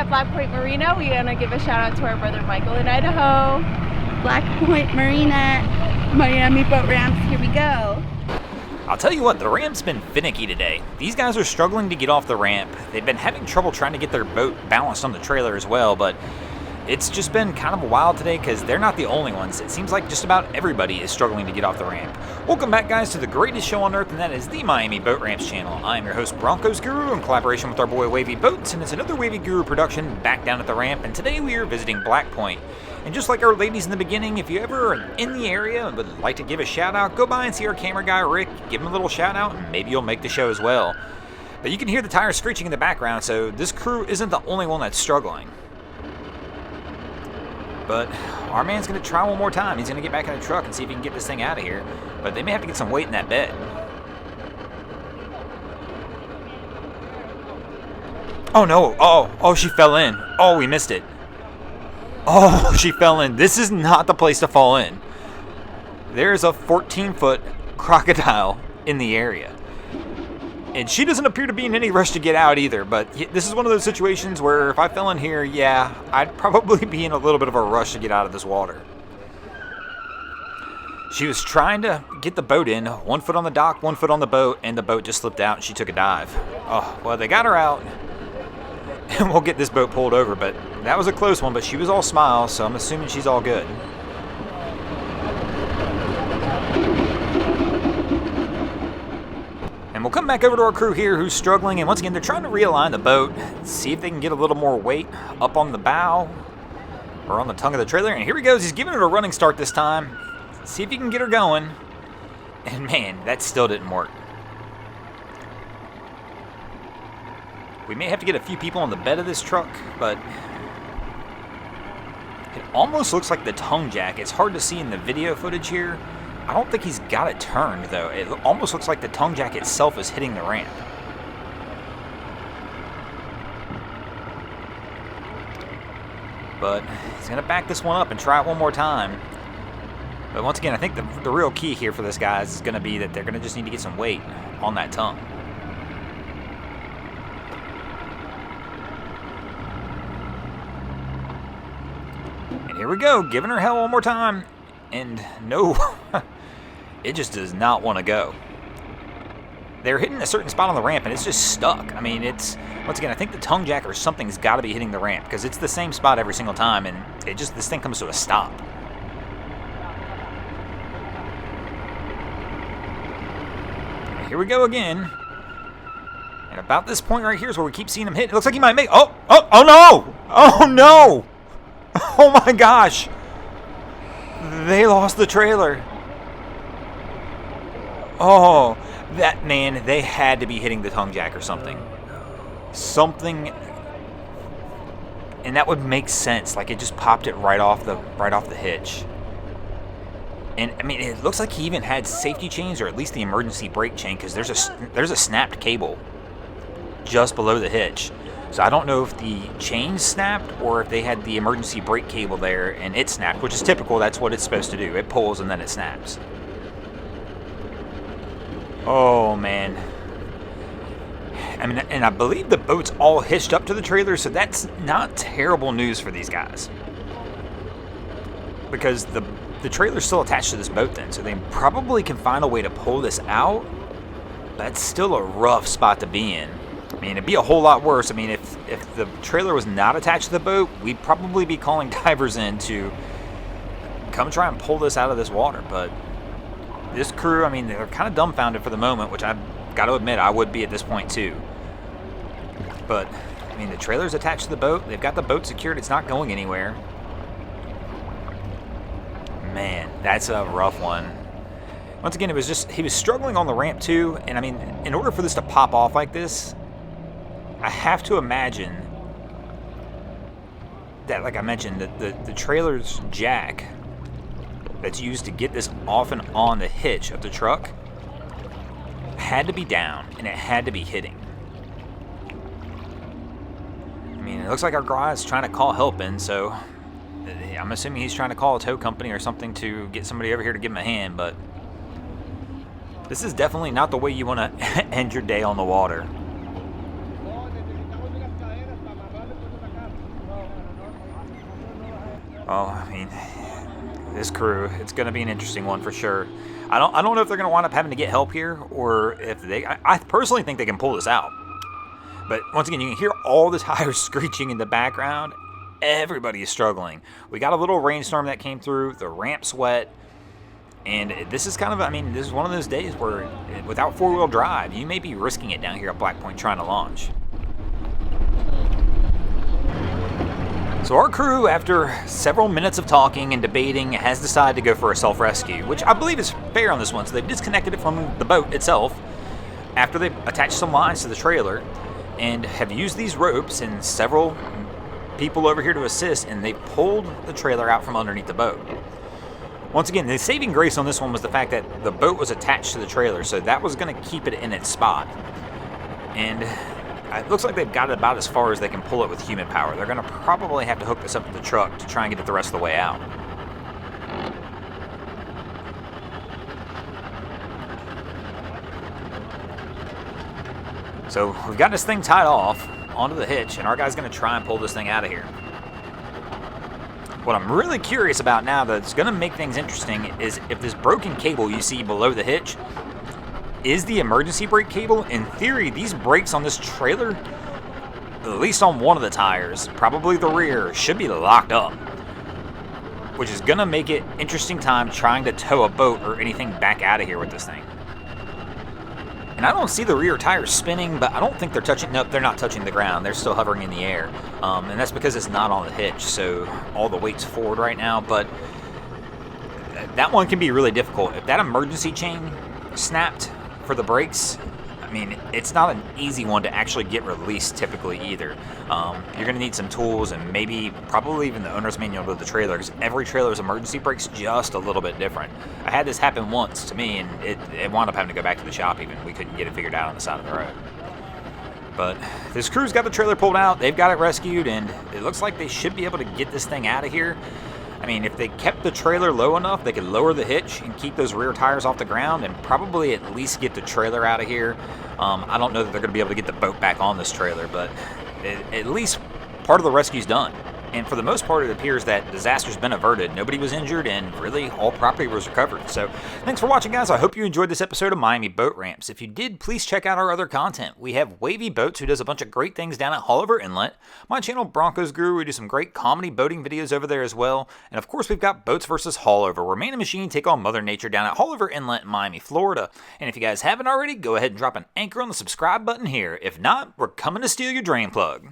Black Point Marina. We want to give a shout out to our brother Michael in Idaho. Black Point Marina, Miami boat ramps, here we go. I'll tell you what, the ramp's been finicky today. These guys are struggling to get off the ramp. They've been having trouble trying to get their boat balanced on the trailer as well, but it's just been kind of wild today because they're not the only ones. It seems like just about everybody is struggling to get off the ramp. Welcome back, guys, to the greatest show on earth, and that is the Miami Boat Ramps channel. I'm your host, Broncos Guru, in collaboration with our boy Wavy Boats, and it's another Wavy Guru production back down at the ramp, and today we are visiting Black Point. And just like our ladies in the beginning, if you ever are in the area and would like to give a shout out, go by and see our camera guy Rick, give him a little shout out, and maybe you'll make the show as well. But you can hear the tires screeching in the background, so this crew isn't the only one that's struggling. But our man's going to try one more time. He's going to get back in the truck and see if he can get this thing out of here. But they may have to get some weight in that bed. Oh no, oh, she fell in. Oh, we missed it. Oh, she fell in. This is not the place to fall in. There's a 14-foot crocodile in the area. And she doesn't appear to be in any rush to get out either, but this is one of those situations where if I fell in here, yeah, I'd probably be in a little bit of a rush to get out of this water. She was trying to get the boat in, 1 foot on the dock, 1 foot on the boat, and the boat just slipped out and she took a dive. Oh, well, they got her out, and we'll get this boat pulled over, but that was a close one, but she was all smiles, so I'm assuming she's all good. And we'll come back over to our crew here who's struggling, and once again, they're trying to realign the boat, see if they can get a little more weight up on the bow or on the tongue of the trailer. And here he goes. He's giving it a running start this time. See if he can get her going. And man, that still didn't work. We may have to get a few people on the bed of this truck, but it almost looks like the tongue jack. It's hard to see in the video footage here. I don't think he's got it turned, though. It almost looks like the tongue jack itself is hitting the ramp. But he's going to back this one up and try it one more time. But once again, I think the real key here for this guy is going to be that they're going to just need to get some weight on that tongue. And here we go, giving her hell one more time. And no, it just does not want to go. They're hitting a certain spot on the ramp, and it's just stuck. I mean, it's, once again, I think the tongue jack or something's got to be hitting the ramp, because it's the same spot every single time, and this thing comes to a stop. And here we go again. And about this point right here is where we keep seeing him hit. It looks like he might make, oh no! Oh no! Oh my gosh! They lost the trailer. Oh, that man, they had to be hitting the tongue jack or something. Something, and that would make sense. Like it just popped it right off the hitch. And I mean, it looks like he even had safety chains or at least the emergency brake chain, because there's a snapped cable just below the hitch. So I don't know if the chain snapped or if they had the emergency brake cable there and it snapped, which is typical. That's what it's supposed to do. It pulls and then it snaps. Oh, man. I mean, and I believe the boat's all hitched up to the trailer, so that's not terrible news for these guys. Because the trailer's still attached to this boat then, so they probably can find a way to pull this out. That's still a rough spot to be in. I mean, it'd be a whole lot worse. I mean, if the trailer was not attached to the boat, we'd probably be calling divers in to come try and pull this out of this water. But this crew, I mean, they're kind of dumbfounded for the moment, which I've got to admit I would be at this point too. But, I mean, the trailer's attached to the boat. They've got the boat secured. It's not going anywhere. Man, that's a rough one. Once again, he was struggling on the ramp too. And, I mean, in order for this to pop off like this, I have to imagine that, like I mentioned, the trailer's jack that's used to get this off and on the hitch of the truck had to be down, and it had to be hitting. I mean, it looks like our guy's trying to call help in, so I'm assuming he's trying to call a tow company or something to get somebody over here to give him a hand, but this is definitely not the way you want to end your day on the water. Oh, I mean, this crew, it's going to be an interesting one for sure. I don't know if they're going to wind up having to get help here, or if they... I personally think they can pull this out. But once again, you can hear all the tires screeching in the background. Everybody is struggling. We got a little rainstorm that came through. The ramp's wet. And this is kind of, I mean, this is one of those days where without four-wheel drive, you may be risking it down here at Black Point trying to launch. So our crew, after several minutes of talking and debating, has decided to go for a self-rescue, which I believe is fair on this one. So they've disconnected it from the boat itself after they've attached some lines to the trailer and have used these ropes and several people over here to assist, and they pulled the trailer out from underneath the boat. Once again, the saving grace on this one was the fact that the boat was attached to the trailer, so that was going to keep it in its spot. And it looks like they've got it about as far as they can pull it with human power. They're going to probably have to hook this up to the truck to try and get it the rest of the way out. So we've got this thing tied off onto the hitch, and our guy's going to try and pull this thing out of here. What I'm really curious about now that's going to make things interesting is if this broken cable you see below the hitch is the emergency brake cable. In theory, these brakes on this trailer, at least on one of the tires, probably the rear, should be locked up, which is going to make it interesting time trying to tow a boat or anything back out of here with this thing. And I don't see the rear tires spinning, but I don't think they're touching. Nope, they're not touching the ground. They're still hovering in the air. And that's because it's not on the hitch, so all the weight's forward right now. But that one can be really difficult. If that emergency chain snapped for the brakes, I mean, it's not an easy one to actually get released typically either. You're going to need some tools and maybe probably even the owner's manual to the trailer, because every trailer's emergency brake's just a little bit different. I had this happen once to me, and it wound up having to go back to the shop even. We couldn't get it figured out on the side of the road. But this crew's got the trailer pulled out. They've got it rescued, and it looks like they should be able to get this thing out of here. I mean, if they kept the trailer low enough, they could lower the hitch and keep those rear tires off the ground and probably at least get the trailer out of here. I don't know that they're going to be able to get the boat back on this trailer, but at least part of the rescue's done. And for the most part, it appears that disaster's been averted. Nobody was injured, and really all property was recovered. So thanks for watching, guys. I hope you enjoyed this episode of Miami Boat Ramps. If you did, please check out our other content. We have Wavy Boats, who does a bunch of great things down at Haulover Inlet. My channel, Broncos Guru, we do some great comedy boating videos over there as well. And of course, we've got Boats vs. Haulover, where man and machine take on Mother Nature down at Haulover Inlet in Miami, Florida. And if you guys haven't already, go ahead and drop an anchor on the subscribe button here. If not, we're coming to steal your drain plug.